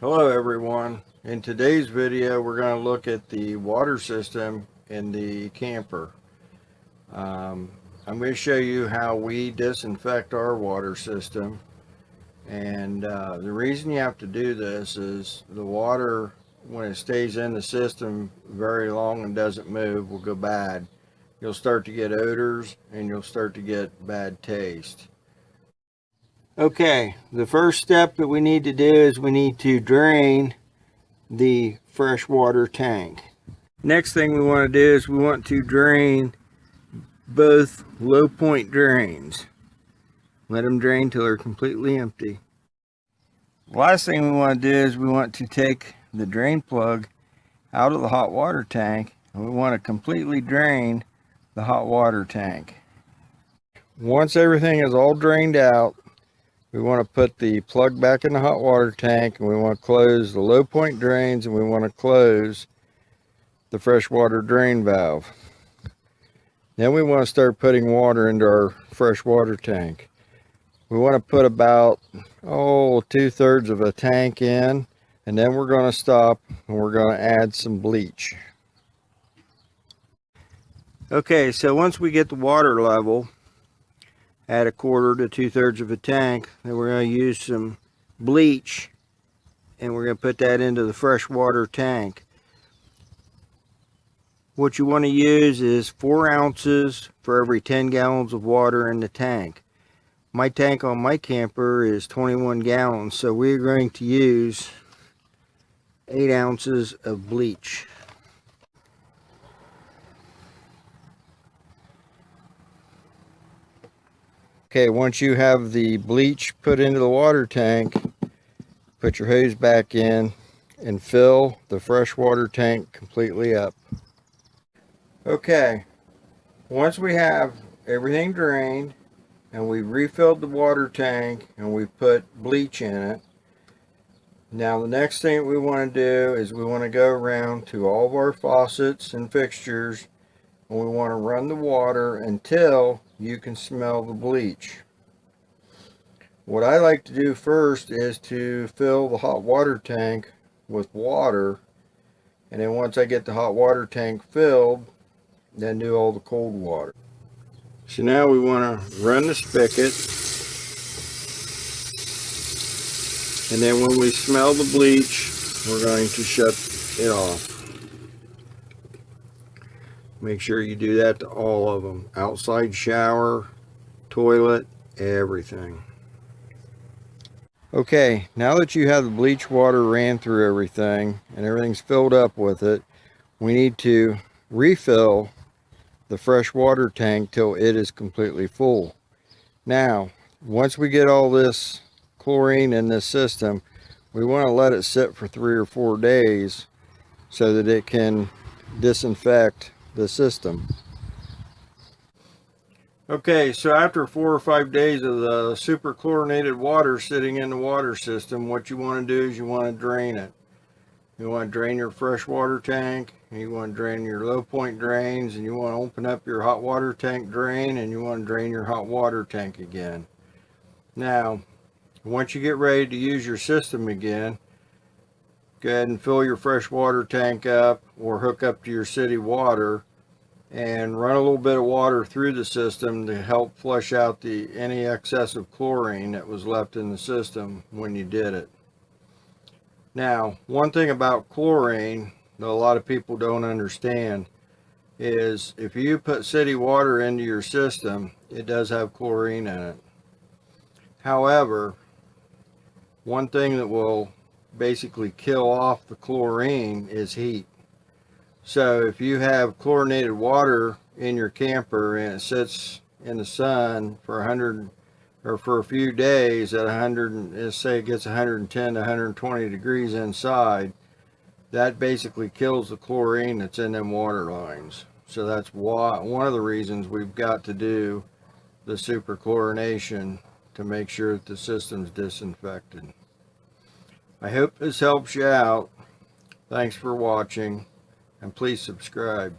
Hello everyone. In today's video we're going to look at the water system in the camper. I'm going to show you how we disinfect our water system, and the reason you have to do this is the water, when it stays in the system very long and doesn't move, will go bad. You'll start to get odors and you'll start to get bad taste. Okay, the first step that we need to do is we need to drain the freshwater tank. Next thing we want to do is we want to drain both low point drains. Let them drain till they're completely empty. Last thing we want to do is we want to take the drain plug out of the hot water tank, and we want to completely drain the hot water tank. Once everything is all drained out, we want to put the plug back in the hot water tank, and we want to close the low point drains, and we want to close the freshwater drain valve. Then we want to start putting water into our freshwater tank. We want to put about 2/3 of a tank in, and then we're going to stop and we're going to add some bleach. Okay, so once we get the water level at 1/4 to 2/3 of a tank, then we're going to use some bleach, and we're going to put that into the freshwater tank. What you want to use is 4 ounces for every 10 gallons of water in the tank. My tank on my camper is 21 gallons, so we're going to use 8 ounces of bleach. Okay, once you have the bleach put into the water tank, put your hose back in and fill the freshwater tank completely up. Okay, once we have everything drained and we refilled the water tank and we put bleach in it, now the next thing we want to do is we want to go around to all of our faucets and fixtures, and we want to run the water until you can smell the bleach. What I like to do first is to fill the hot water tank with water, and then once I get the hot water tank filled, then do all the cold water. So now we want to run the spigot, and then when we smell the bleach, we're going to shut it off. Make sure you do that to all of them. Outside shower, toilet, everything. Okay, now that you have the bleach water ran through everything and everything's filled up with it, we need to refill the fresh water tank till it is completely full. Now, once we get all this chlorine in this system, we want to let it sit for 3 or 4 days so that it can disinfect the system. Okay, so after 4 or 5 days of the super chlorinated water sitting in the water system, what you want to do is you want to drain it. You want to drain your freshwater tank, and you want to drain your low point drains, and you want to open up your hot water tank drain, and you want to drain your hot water tank again. Now, once you get ready to use your system again, go ahead and fill your freshwater tank up or hook up to your city water and run a little bit of water through the system to help flush out any excessive chlorine that was left in the system when you did it. Now, one thing about chlorine that a lot of people don't understand is if you put city water into your system, it does have chlorine in it. However, one thing that will basically kill off the chlorine is heat. So if you have chlorinated water in your camper and it sits in the sun for for a few days at 100, let's say it gets 110 to 120 degrees inside, that basically kills the chlorine that's in them water lines. So that's one of the reasons we've got to do the super chlorination, to make sure that the system's disinfected. I hope this helps you out. Thanks for watching, and please subscribe.